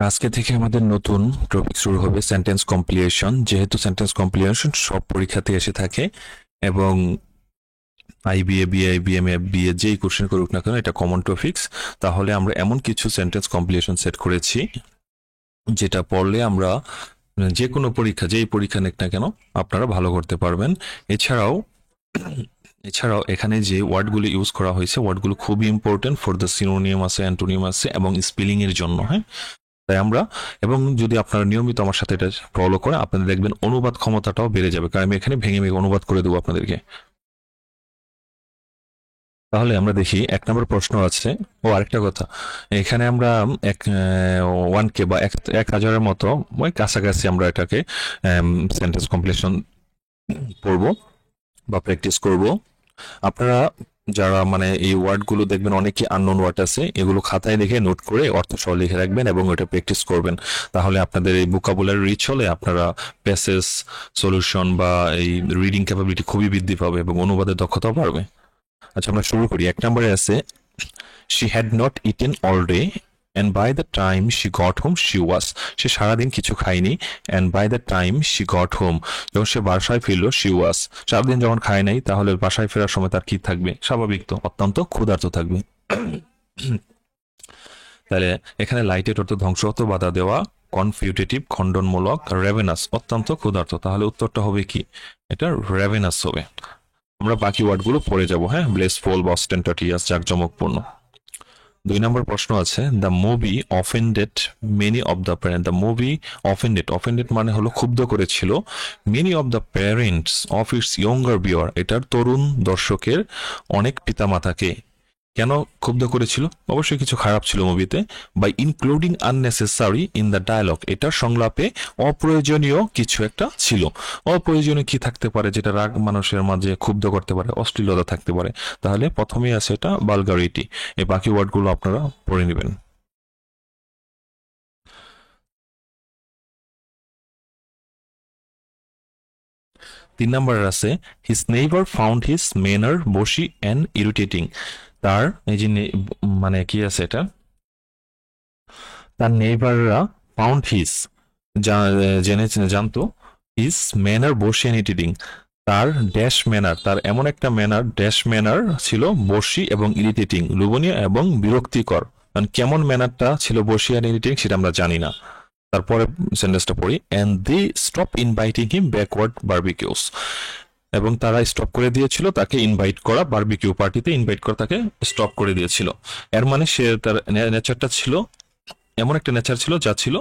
আজকে থেকে আমাদের নতুন টপিক শুরু হবে সেন্টেন্স কমপ্লিশন। যেহেতু সেন্টেন্স কমপ্লিশন সব পরীক্ষাতে এসে থাকে এবং আইবিএ, বিআই, বিএমএ, বিএ যেই কোশ্চেন করুক না কেন এটা কমন টপিকস। তাহলে আমরা এমন কিছু সেন্টেন্স কমপ্লিশন সেট করেছি যেটা পড়লে আমরা যে কোনো পরীক্ষা, যেই পরীক্ষা নেক না কেন আপনারা ভালো করতে পারবেন। এছাড়াও এছাড়াও এখানে যে ওয়ার্ডগুলো ইউজ করা হয়েছে ওয়ার্ডগুলো খুবই ইম্পর্টেন্ট ফর দ্য সিনোনিয়াম আছে, অ্যান্টোনিয়াম আছে এবং স্পেলিং এর জন্য। হ্যাঁ, তাই আমরা এবং যদি আপনারা নিয়মিত আমার সাথে এটা ফলো করে আপনাদের দেখবেন অনুবাদ ক্ষমতাটাও বেড়ে যাবে, কারণ আমি এখানে ভেঙে ভেঙে অনুবাদ করে দেবো আপনাদেরকে। তাহলে আমরা দেখি 1 নম্বর প্রশ্ন আছে। ও আরেকটা কথা, এখানে আমরা 1K বা 1,000-এর মতো ওই কাছাকাছি আমরা এটাকে সেন্টেন্স কমপ্লিশন পড়বো বা প্র্যাকটিস করব। আপনারা যারা মানে এই ওয়ার্ডগুলো দেখবেন অনেকই আননোন ওয়ার্ড আছে, এগুলো খাতায় লিখে নোট করে অর্থ সহ লিখে রাখবেন এবং ওটা প্র্যাকটিস করবেন। তাহলে আপনাদের এই ভোকাবুলারি রিচ হলে আপনারা প্যাসেজ সলিউশন বা এই রিডিং ক্যাপাবিলিটি খুবই বৃদ্ধি পাবে এবং অনুবাদের দক্ষতাও বাড়বে। আচ্ছা, আমরা শুরু করি। 1 নম্বরে আছে, she had not eaten all day and by the time she got home she was. সে সারাদিন কিছু খায়নি, and by the time she got home, যখন সে বাসায় ফিরলো শি ওয়াজ। সারাদিন যখন খায় নাই তাহলে বাসায় ফেরার সময় তার কি থাকবে? স্বাভাবিক তো, অত্যন্ত ক্ষুধার্ত থাকবে। তাহলে এখানে লাইটের অর্থ ধ্বংসগত বাধা দেওয়া, কনফিউটেটিভ খণ্ডনমূলক, রেভেনাস অত্যন্ত ক্ষুধার্ত। তাহলে উত্তরটা হবে কি? এটা রেভেনাস হবে। আমরা বাকি ওয়ার্ডগুলো পড়ে যাব। হ্যাঁ, ব্লেসফুল, অস্টেন্টাটিয়াস, জাঁকজমকপূর্ণ। 2 নম্বর প্রশ্ন আছে, the movie offended many of the parent. The movie offended মানে হলো ক্ষুব্ধ করেছিল many of the parents of its younger viewer, এটার তরুণ দর্শকের অনেক পিতামাতাকে। কেন ক্ষুব্ধ করেছিল? অবশ্যই কিছু খারাপ ছিল মুভিতে। By including unnecessary in the dialogue, এটার সংলাপে অপ্রয়োজনীয় কিছু একটা ছিল। অপ্রয়োজনীয় কি থাকতে পারে যেটা রাগ মানুষের মাঝে ক্ষুব্ধ করতে পারে? অশ্লীলতা থাকতে পারে। তাহলে প্রথমেই আছে এটা বালগারিটি। এই বাকি ওয়ার্ডগুলো আপনারা পড়ে নেবেন। তিন নম্বর আছে, his neighbour found his manner বসি অ্যান্ড ইরিটেটিং। তার এই যে মানে কি আছে এটা, তার নেইবাররা ফাউন্ড হিজ জেনে জানতো হিজ ম্যানার বসি অ্যান্ড ইরিটেটিং, তার ড্যাশ ম্যানার, তার এমন একটা ম্যানার, ড্যাশ ম্যানার ছিল বসি এবং ইরিটেটিং, লোভনীয় এবং বিরক্তিকর। মানে কেমন ম্যানারটা ছিল বসি আর ইরিটেটিং সেটা আমরা জানি না। তারপরে সেন্টেন্সটা পড়ি, and they stop inviting him backward barbecues, এবং তারা স্টপ করে দিয়েছিল তাকে ইনভাইট করা, বারবিকিউ পার্টিতে ইনভাইট করা তাকে স্টপ করে দিয়েছিল। এর মানে সে তার নেচারটা ছিল, এমন একটা নেচার ছিল যা ছিল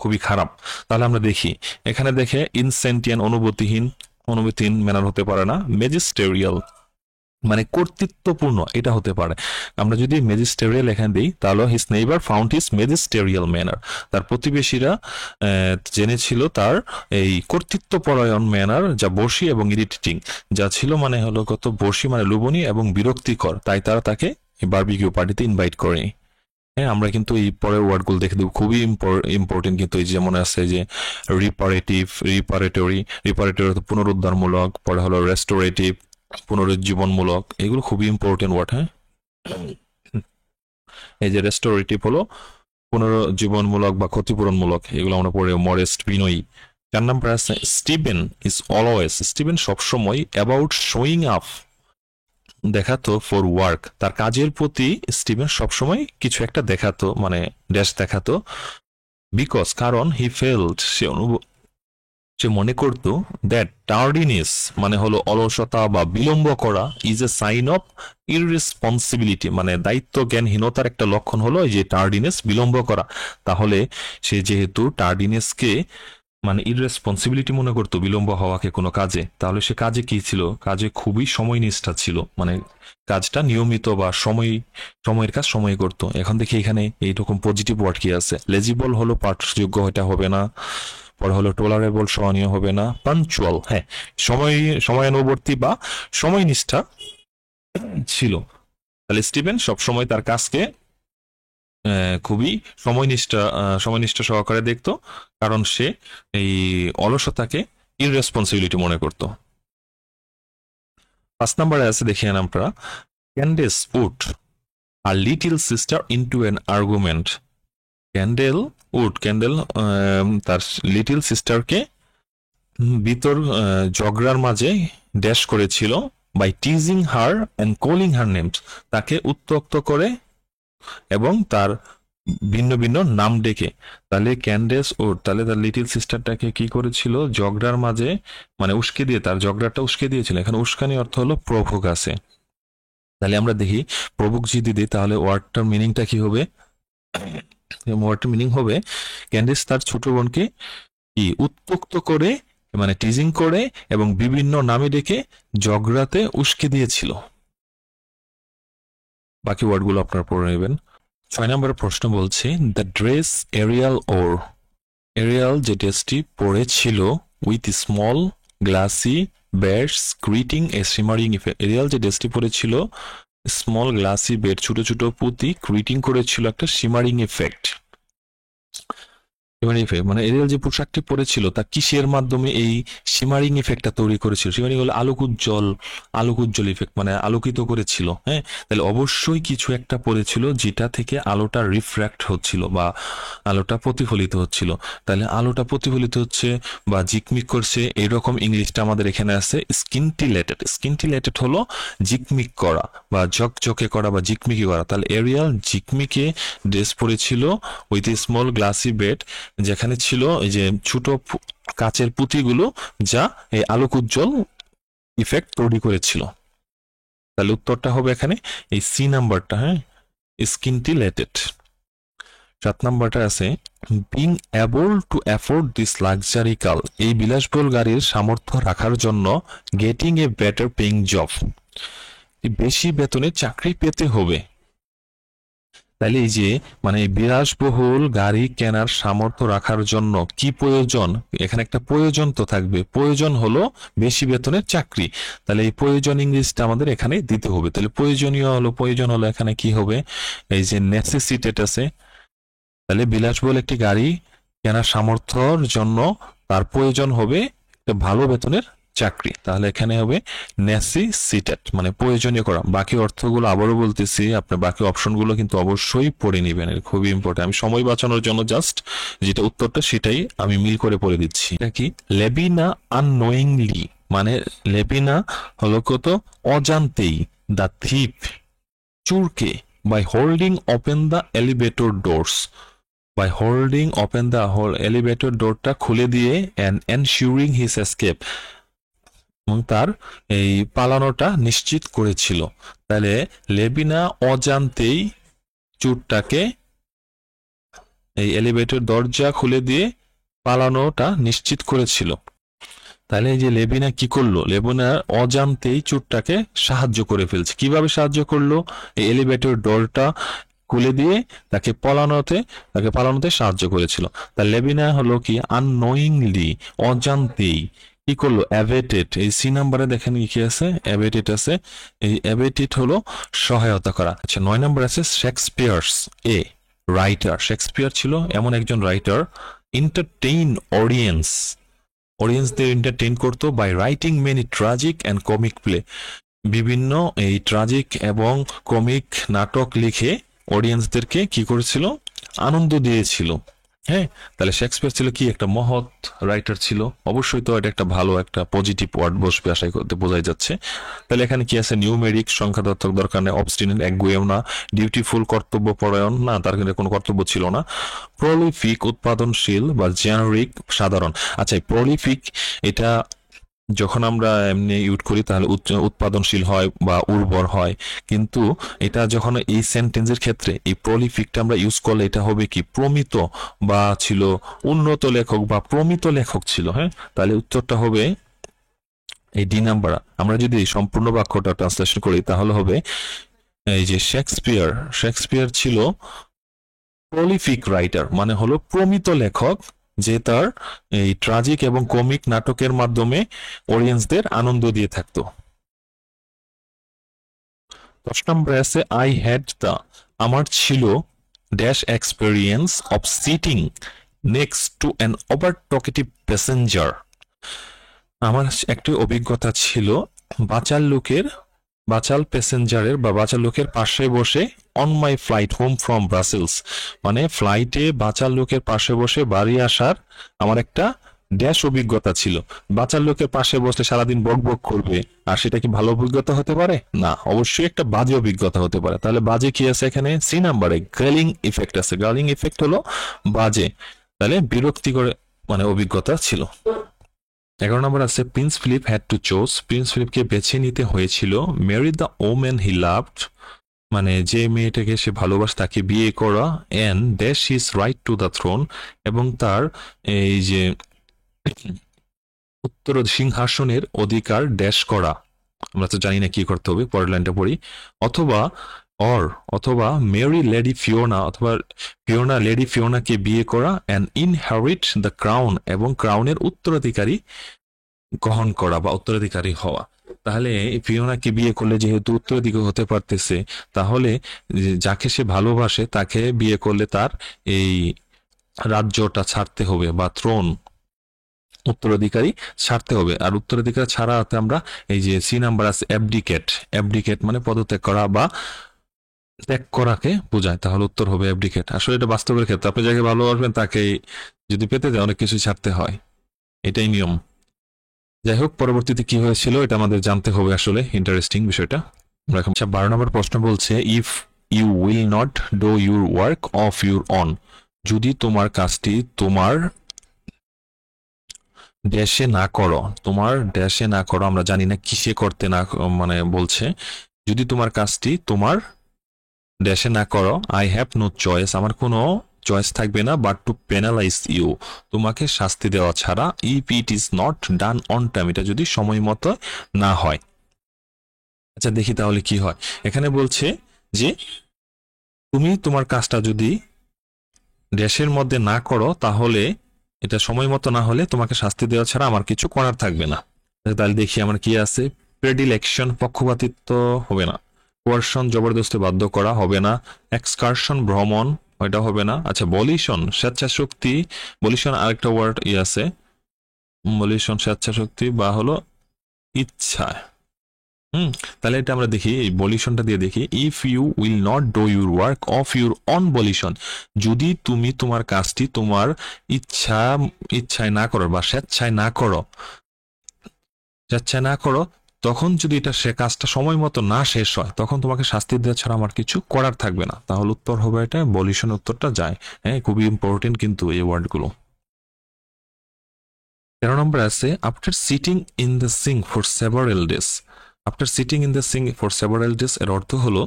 খুবই খারাপ। তাহলে আমরা দেখি, এখানে দেখে ইনসেন্টিয়ান অনুভূতিহীন ম্যানার হতে পারে না। মেজিস্টেরিয়াল মানে কর্তৃত্বপূর্ণ এটা হতে পারে। আমরা যদি মেজিস্টেরিয়াল এখানে দিই তাহলে his neighbour found his magisterial manner, তার প্রতিবেশীরা জেনেছিল তার এই কর্তৃত্বপরায়ণ ম্যানার, যা বসি এবং ইরিটেটিং, যা ছিল মানে হলো কত বসি মানে লোভনীয় এবং বিরক্তিকর, তাই তারা তাকে বারবিকিউ পার্টিতে ইনভাইট করে। হ্যাঁ, আমরা কিন্তু এই পরের ওয়ার্ডগুলো দেখে দেবো, খুবই ইম্পর্টেন্ট। কিন্তু এই যেমন আছে যে রিপারেটরি পুনরুদ্ধারমূলক, পরে হলো রেস্টোরেটিভ পুনরুজ্জীবনমূলক, এগুলো খুবই ইম্পর্টেন্ট ওয়ার্ড। হ্যাঁ, এই যে রেস্টোরেটিভ হলো পুনরুজ্জীবনমূলক বা ক্ষতিপূরণমূলক, এগুলো আমরা পড়ে মরেস্ট, বিনয়ী। 4 নম্বর আছে, স্টিভেন সবসময় অ্যাবাউট শোয়িং আপ দেখাতো ফর ওয়ার্ক, তার কাজের প্রতি স্টিভেন সবসময় কিছু একটা দেখাতো, মানে ড্যাশ দেখাতো। বিকজ কারণ, হি ফেল্ট সে মনে করতো দ্যাট টার্ডিনেস মানে হলো অলসতা বা বিলম্ব করা, ইজ এ সাইন অফ ইররেসপন্সিবিলিটি, মানে দায়িত্ব জ্ঞানহীনতার একটা লক্ষণ হলো এই যে টার্ডিনেস, বিলম্ব করা। তাহলে সে যেহেতু টার্ডিনেসকে মানে ইররেসপন্সিবিলিটি মনে করতো, বিলম্ব হওয়াকে কোনো কাজে, তাহলে সে কাজে কি ছিল? কাজে খুবই সময়নিষ্ঠা ছিল, মানে কাজটা নিয়মিত বা সময়ের কাজ সময় করতো। এখন দেখি এখানে এইরকম পজিটিভ ওয়ার্ড কি আছে। লেজিবল হলো পাঠযোগ্য, এটা হবে না। পরে হলো টলারেবল, সহনীয় হবে না। পাঞ্চুয়াল, হ্যাঁ, সময়ানুবর্তী বা সময়নিষ্ঠা ছিল। তাহলে স্টিভেন সবসময় তার কাজকে খুবই সময়নিষ্ঠা সহকারে দেখতো, কারণ সে এই অলসতাকে ইররেসপন্সিবিলিটি মনে করত। 5 নম্বরে আছে, দেখিয়ে আমরা, Candace put her little sister into an argument. Candace তার লিটল সিস্টারকে ভিতর ঝগড়ার মাঝে ড্যাশ করেছিল by teasing her and calling her names, তাকে উত্ত্যক্ত করে এবং তার ভিন্ন ভিন্ন নাম ডেকে। তাহলে ক্যান্ডেস তাহলে তার লিটল সিস্টারটাকে কি করেছিল, ঝগড়ার মাঝে মানে উস্কে দিয়ে, তার ঝগড়াটা উস্কে দিয়েছিল। এখানে উস্কানি অর্থ হলো প্রভোগ আছে। তাহলে আমরা দেখি প্রভোগ যদি দিই তাহলে ওয়ার্ডটার মিনিংটা কি হবে। ওয়ার্ডটার মিনিং হবে ক্যান্ডেস তার ছোট বোনকে কি উত্ত্যক্ত করে মানে টিজিং করে এবং বিভিন্ন নামে ডেকে ঝগড়াতে উস্কে দিয়েছিল। বাকি ওয়ার্ডগুলো আপনারা পড়ে নেবেন। 6 নম্বরের প্রশ্ন বলছে দ্য ড্রেস এরিয়াল যে ড্রেসটি পরেছিল with small glassy beads creating a shimmering effect. Ariel যে ড্রেসটি পরেছিল স্মল গ্লাসি বেড, ছোট ছোট পুঁতি ক্রিটিং করেছিল একটা শিমারিং ইফেক্ট। মানে এরিয়াল যে পোশাকটি পরেছিল তা কিসের মাধ্যমে এই শিমারিং ইফেক্টটা তৈরি করেছিল। শিমারিং হলো আলোক উজ্জ্বল ইফেক্ট, মানে আলোকিত করেছিল। হ্যাঁ, তাহলে অবশ্যই কিছু একটা পড়েছিল যেটা থেকে আলোটা রিফ্র্যাক্ট হচ্ছিল বা আলোটা প্রতিফলিত হচ্ছিল। তাহলে আলোটা প্রতিফলিত হচ্ছে বা জিকমিক করছে, এরকম ইংলিশটা আমাদের এখানে আছে স্কিনটিলেটেড হলো জিকমিক করা বা ঝকঝকে করা বা জিকমিকি করা। তাহলে এরিয়াল জিকমিকে ড্রেস পরেছিল উইথ স্মল গ্লাসি বেড, যেখানে ছিল এই যে ছোট কাচের পুঁতিগুলো যা এই আলোক উজ্জ্বল ইফেক্ট তৈরি করেছিল। তাহলে উত্তরটা হবে এখানে এই সি নাম্বারটা। হ্যাঁ, স্কিনটিলেটেড। 7 নাম্বারটা আছে being able to afford this luxury car, এই বিলাসবহুল গাড়ির সামর্থ্য রাখার জন্য getting a better paying job, বেশি বেতনে চাকরি পেতে হবে। তাহলে এই যে মানে বিলাসবহুল গাড়ি কেনার সামর্থ্য রাখার জন্য কি প্রয়োজন, এখানে একটা প্রয়োজন তো থাকবে, প্রয়োজন হলো বেশি বেতনের চাকরি। তাহলে এই প্রয়োজন ইংলিশটা আমাদের এখানে দিতে হবে। তাহলে প্রয়োজন হলো এখানে কি হবে, এই যে নেসেসিটেড আছে। তাহলে বিলাসবহুল একটি গাড়ি কেনার সামর্থ্যর জন্য তার প্রয়োজন হবে একটা ভালো বেতনের চাকরি। তাহলে এখানে হবে নেসেসিটেড মানে প্রয়োজনীয় করা। বাকি অর্থগুলো আবারও বলতেছি, আপনি বাকি অপশনগুলো কিন্তু অবশ্যই পড়ে নেবেন, খুবই ইম্পর্টেন্ট। আমি সময় বাঁচানোর জন্য জাস্ট যেটা উত্তরটা সেটাই আমি মিল করে পড়ে দিচ্ছি। এটা কি লেবিনা আননোয়িংলি, মানে লেবিনা হলো কত অজান্তেই, দ্য থিপ চুরকে by holding open the elevator doors, by holding open the elevator ডোরটা খুলে দিয়ে অ্যান্ড এনশিওরিং হিজ এসকেপ, এবং তার এই পালানোটা নিশ্চিত করেছিল। তাহলে লেবিনা অজান্তেই চোরটাকে এই এলিভেটর দরজা খুলে দিয়ে পালানোটা নিশ্চিত করেছিল। তাহলে এই যে লেবিনা কি করলো, লেবিনা অজান্তেই চোরটাকে সাহায্য করে ফেলছে। কিভাবে সাহায্য করলো, এই এলিভেটর ডোরটা খুলে দিয়ে তাকে পালানোতে সাহায্য করেছিল। তা লেবিনা হলো কি আননোয়িংলি অজান্তেই কি করলো, অ্যাভেটেড। এই সি নাম্বারে দেখেন কি আছে, অ্যাভেটেড আছে। এই অ্যাভেটেড হলো সহায়তা করা। আচ্ছা, 9 নাম্বার আছে শেক্সপিয়ার্স এ রাইটার। শেক্সপিয়ার ছিল এমন একজন রাইটার এন্টারটেইন অডিয়েন্সদের এন্টারটেইন করতো by writing many tragic and comic play, বিভিন্ন এই ট্রাজিক এবং কমিক নাটক লিখে অডিয়েন্সদেরকে কি করেছিল, আনন্দ দিয়েছিল। হ্যাঁ, তাহলে শেক্সপিয়ার ছিল কি একটা মহৎ রাইটার ছিল। অবশ্যই তো এটা একটা ভালো একটা পজিটিভ ওয়ার্ড বসবে আশা করতে বোঝাই যাচ্ছে। তাহলে এখানে কি আছে, নিউমেরিক সংখ্যাতত্ত্বক দরকার নেই, অবস্টিনেট একগুঁয়েও না, ডিউটিফুল কর্তব্য পরায়ণ না, তার কিন্তু কোনো কর্তব্য ছিল না, প্রলিফিক উৎপাদনশীল বা জেনারিক সাধারণ। আচ্ছা, প্রলিফিক এটা যখন আমরা এমনি ইউজ করি তাহলে উৎপাদনশীল হয় বা উর্বর হয়, কিন্তু এটা যখন এই সেন্টেন্সের ক্ষেত্রে এই প্রলিফিকটা আমরা ইউজ করলে এটা হবে কি প্রমিত বা ছিল উন্নত লেখক বা প্রমিত লেখক ছিল। হ্যাঁ, তাহলে উত্তরটা হবে এই ডি নাম্বার। আমরা যদি সম্পূর্ণ বাক্যটা ট্রান্সলেশন করি তাহলে হবে এই যে শেক্সপিয়ার ছিল প্রলিফিক রাইটার, মানে হলো প্রমিত লেখক, যে তার এই ট্রাজিক এবং কমিক নাটকের মাধ্যমে অডিয়েন্সদের আনন্দ দিয়ে থাকতো। 10 নম্বরে আছে আই হ্যাড দ্য, আমার ছিল dash experience of sitting next to an over talkative passenger, আমার একটি অভিজ্ঞতা ছিল বাচাল প্যাসেঞ্জারের বা বাচাল লোকের পাশে বসে on my flight home from Brussels, মানে ফ্লাইটে বাঁচার লোকের পাশে বসে বাড়ি আসার আমার একটা ড্যাশ অভিজ্ঞতা ছিল। বাঁচার লোকের পাশে বসলে সারাদিন বক বক করবে, আর সেটা কি ভালো অভিজ্ঞতা হতে পারে? না, অবশ্যই একটা বাজে অভিজ্ঞতা হতে পারে। তাহলে বাজে কি আছে এখানে? সি নাম্বারে গ্যালিং ইফেক্ট আছে। গ্যালিং ইফেক্ট হলো বাজে, তাহলে বিরক্তিকর মানে অভিজ্ঞতা ছিল। 11 নম্বর আছে prince Philip had to choose, prince ফিলিপকে বেছে নিতে হয়েছিল marry the woman he loved, মানে যে মেয়েটাকে সে ভালোবাসে তাকে বিয়ে করা, and dash his right to the throne, এবং তার এই যে উত্তর সিংহাসনের অধিকার ড্যাশ করা। আমরা তো জানি না কি করতে হবে, পরের লাইনটা পড়ি। অথবা অথবা মেরি লেডি ফিওনা, অথবা ফিওনা লেডি ফিওনাকে বিয়ে করা, অ্যান্ড ইনহেরিট দ্য ক্রাউন, এবং ক্রাউনের উত্তরাধিকারী গ্রহণ করা বা উত্তরাধিকারী হওয়া। তাহলে ফিওনাকে বিয়ে করলে যেহেতু উত্তরাধিকারী হতে পারতেছে, তাহলে যাকে সে ভালোবাসে তাকে বিয়ে করলে তার এই রাজ্যটা ছাড়তে হবে বা থ্রোন উত্তরাধিকারী ছাড়তে হবে। আর উত্তরাধিকার ছাড়া আমরা এই যে সি নাম্বার আছে অ্যাবডিকেট, অ্যাবডিকেট মানে পদত্যাগ করা বা ত্যাগ করাকে বোঝায়, তাহলে উত্তর হবে অ্যাবডিকেট। আসলে এটা বাস্তবের ক্ষেত্রে আপনি যাকে ভালোবাসবেন তাকে যদি পেতে যায় অনেক কিছু ছাড়তে হয়, এটাই নিয়ম। যাই হোক, পরবর্তীতে কি হয়েছিল এটা আমাদের জানতে হবে, আসলে ইন্টারেস্টিং বিষয়টা। 12 নম্বর প্রশ্ন বলছে if you will not do your work of your own, যদি তোমার কাজটি তোমার ড্যাশে না করো, তোমার ড্যাশে না করো, আমরা জানি না কিসে করতে না, মানে বলছে যদি তোমার কাজটি তোমার ড্যাশে না করো, আই হ্যাভ নো চয়েস, আমার কোনো চয়েস থাকবে না, বাট টু পেনালাইজ ইউ, তোমাকে শাস্তি দেওয়া ছাড়া, if it is not done on time, এটা যদি সময় মতো না হয়। আচ্ছা দেখি তাহলে কি হয়। এখানে বলছে যে তুমি তোমার কাজটা যদি ড্যাশের মধ্যে না করো, তাহলে এটা সময় মতো না হলে তোমাকে শাস্তি দেওয়া ছাড়া আমার কিছু করার থাকবে না। তাহলে দেখি আমার কি আছে। প্রেডিলেকশন পক্ষপাতিত্ব হবে না, কোয়ারশন জবরদস্তি বাধ্য করা হবে না, এক্সকারশন ভ্রমণ ওইটা হবে না। আচ্ছা বলিশন স্বেচ্ছাশক্তি, বলিশন আরেকটা ওয়ার্ড আছে, বলিশন স্বেচ্ছাশক্তি বা হলো ইচ্ছা। তাহলে এটা আমরা দেখি, এই বলিশনটা দিয়ে দেখি। If you will not do your work of your own volition, যদি তুমি তোমার কাজটি তোমার ইচ্ছায় না করো বা স্বেচ্ছায় না করো, তখন যদি এটা সে কাজটা সময় মতো না শেষ হয়, তখন তোমাকে শাস্তি দেওয়া ছাড়া আমার কিছু করার থাকবে না। তাহলে উত্তর হবে এটা, বলিশন উত্তরটা যায়। হ্যাঁ, খুবই ইম্পর্টেন্ট কিন্তু এই ওয়ার্ডগুলো। 13 নম্বর আছে after sitting in the sink for several days, after sitting in the sink for several days এর অর্থ হলো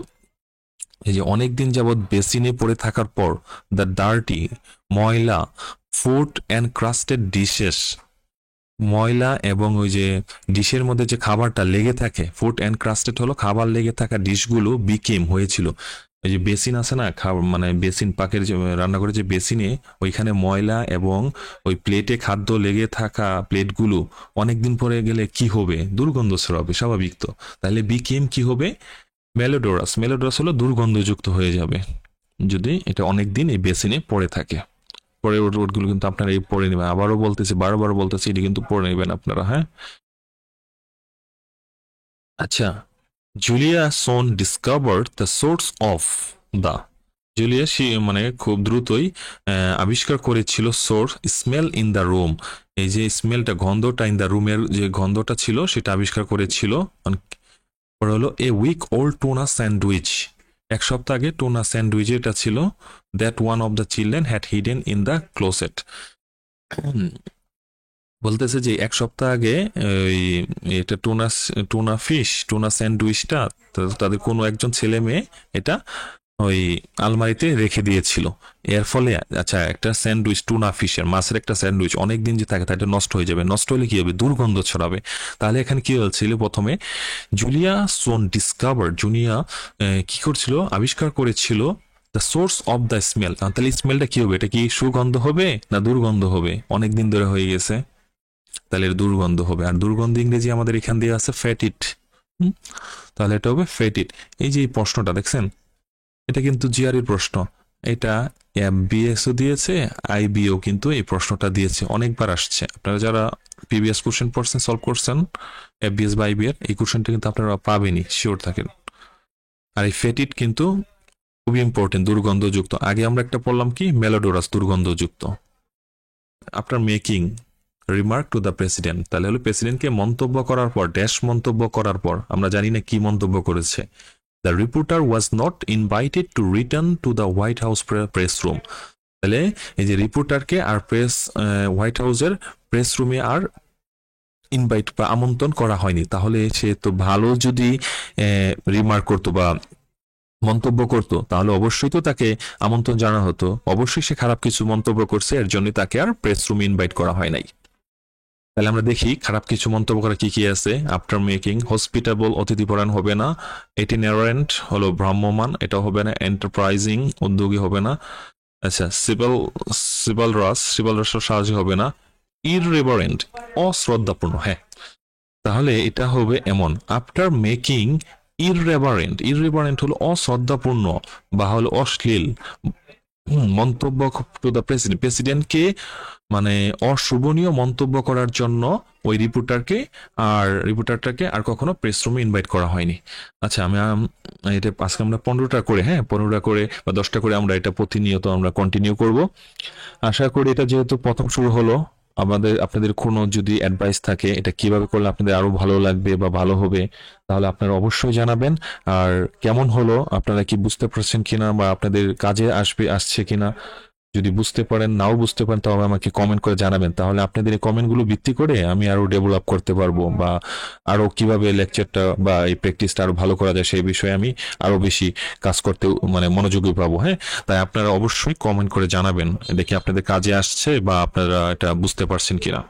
এই যে অনেকদিন যাবৎ বেসিনে পড়ে থাকার পর, দ্য ডার্টি ময়লা, ফুড অ্যান্ড ক্রাস্টেড ডিশেস, ময়লা এবং ওই যে ডিশের মধ্যে যে খাবারটা লেগে থাকে, ফুড অ্যান্ড ক্রাস্টেড হলো খাবার লেগে থাকা ডিশগুলো বিকেম হয়েছিল। ওই যে বেসিন আছে না, মানে বেসিন পাকের যে রান্না করে যে বেসিনে, ওইখানে ময়লা এবং ওই প্লেটে খাদ্য লেগে থাকা প্লেটগুলো অনেকদিন পরে গেলে কি হবে? দুর্গন্ধ ছড়াবে, স্বাভাবিক তো। তাহলে বিকেম কি হবে? মেলোডোরাস, মেলোডোরাস হলো দুর্গন্ধযুক্ত হয়ে যাবে যদি এটা অনেকদিন এই বেসিনে পড়ে থাকে। পরের ওয়ার্ডগুলো কিন্তু আপনারা এই পড়ে নেবেন, আবারও বলতেছি, বারবার বলতেছি, এটি কিন্তু পড়ে নেবেন আপনারা। হ্যাঁ, আচ্ছা, Julia soon discovered the source of the, Julia মানে খুব দ্রুতই আবিষ্কার করেছিল source smell in the room, এই যে স্মেলটা, গন্ধটা, ইন দ্য রুমের যে গন্ধটা ছিল সেটা আবিষ্কার করেছিল। পরে হলো a week old tuna sandwich, এক সপ্তাহ আগে টুনা স্যান্ডউইচ এটা ছিল, that one of the children had hidden in the closet. বলতেছে যে এক সপ্তাহ আগে ওই এটা টুনা ফিশ, টুনা স্যান্ডউইচটা তাদের কোনো একজন ছেলে মেয়ে এটা ওই আলমারিতে রেখে দিয়েছিল। এর ফলে আচ্ছা, একটা স্যান্ডউইচ, টুনা ফিশের, মাছের একটা স্যান্ডউইচ অনেকদিন যে থাকে তাটা নষ্ট হয়ে যাবে, নষ্ট হলে কি হবে? দুর্গন্ধ ছড়াবে। তাহলে এখানে কি হয়েছিল? প্রথমে জুলিয়া সোন ডিসকভার, জুনিয়া কি করছিল? আবিষ্কার করেছিল the source of the smell. তাহলে স্মেলটা কি হবে? এটা কি সুগন্ধ হবে না দুর্গন্ধ হবে? অনেকদিন ধরে হয়ে গেছে, তাহলে দুর্গন্ধ হবে। আর দুর্গন্ধ ইংরেজি আমাদের এখান দিয়ে আছে ফ্যাটিট। তাহলে এটা হবে ফ্যাটিট। এই যে এই প্রশ্নটা দেখছেন, এটা কিন্তু জিআরইর প্রশ্ন, এটা বিএসও দিয়েছে, আইবিও কিন্তু এই প্রশ্নটা দিয়েছে, অনেকবার আসছে। আপনারা যারা প্রিভিয়াস কোশ্চেন পড়ছেন, সলভ করছেন এফবিএস বা আইবি এর, এই কোশ্চেনটা কিন্তু আপনারা পাবেনই, শিওর থাকেন। আর এই ফ্যাটিট কিন্তু খুবই ইম্পর্টেন্ট, দুর্গন্ধযুক্ত। আগে আমরা একটা পড়লাম কি, মেলোডোরাস, দুর্গন্ধযুক্ত। After making remark to the president, তাহলে হলো প্রেসিডেন্টকে মন্তব্য করার পর, ড্যাশ মন্তব্য করার পর, আমরা জানি না কি মন্তব্য করেছে। The reporter was not invited to return to the White House press room. তাহলে এই যে রিপোর্টারকে আর হোয়াইট হাউসের প্রেস রুমে আর ইনভাইট বা আমন্ত্রণ করা হয়নি। তাহলে সে তো ভালো যদি রিমার্ক করতো বা মন্তব্য করতো, তাহলে অবশ্যই তো তাকে আমন্ত্রণ জানানো হতো। অবশ্যই সে খারাপ কিছু মন্তব্য করছে, এর জন্য তাকে আর প্রেস রুমে ইনভাইট করা হয় নাই। তাহলে আমরা দেখি খারাপ কিছু মন্তব্য করা কি কি আছে। আফটার মেকিং, হসপিটাবল, অতিথিপরায়ণ হবে না। এটিনারেন্ট হলো ভ্রাম্যমান, এটা হবে না। এন্টারপ্রাইজিং, উদ্যোগী হবে না। আচ্ছা, সিবালরাস সাহায্য হবে না। ইররেভারেন্ট, অশ্রদ্ধাপূর্ণ, হ্যাঁ। তাহলে এটা হবে এমন, আফটার মেকিং ইররেভারেন্ট হলো অশ্রদ্ধাপূর্ণ বা হলো অশ্লীল মন্তব্য টু দ্য প্রেসিডেন্টকে, মানে অশুভনীয় মন্তব্য করার জন্য ওই রিপোর্টারটাকে আর কখনো প্রেস রুমে ইনভাইট করা হয়নি। আচ্ছা, আমি এটা আজকে আমরা 15টা করে, হ্যাঁ 15টা করে বা 10টা করে আমরা এটা প্রতিনিয়ত আমরা কন্টিনিউ করব। আশা করি এটা যেহেতু প্রথম শুরু হলো, আপনাদের কোনো যদি অ্যাডভাইস থাকে এটা কিভাবে করলে আপনাদের আরো ভালো লাগবে বা ভালো হবে, তাহলে আপনারা অবশ্যই জানাবেন। আর কেমন হলো, আপনারা কি বুঝতে পারছেন কিনা বা আপনাদের কাজে আসছে কিনা, যদি বুঝতে পারেন, নাও বুঝতে পারেন, তাহলে আমাকে কমেন্ট করে জানাবেন। তাহলে আপনাদের এই কমেন্টগুলো ভিত্তি করে আমি আরো ডেভেলপ করতে পারবো বা আরো কিভাবে লেকচারটা বা এই প্র্যাকটিসটা আরো ভালো করা যায় সেই বিষয়ে আমি আরো বেশি কাজ করতে মানে মনোযোগী পাবো। হ্যাঁ, তাই আপনারা অবশ্যই কমেন্ট করে জানাবেন দেখি আপনাদের কাজে আসছে বা আপনারা এটা বুঝতে পারছেন কিনা।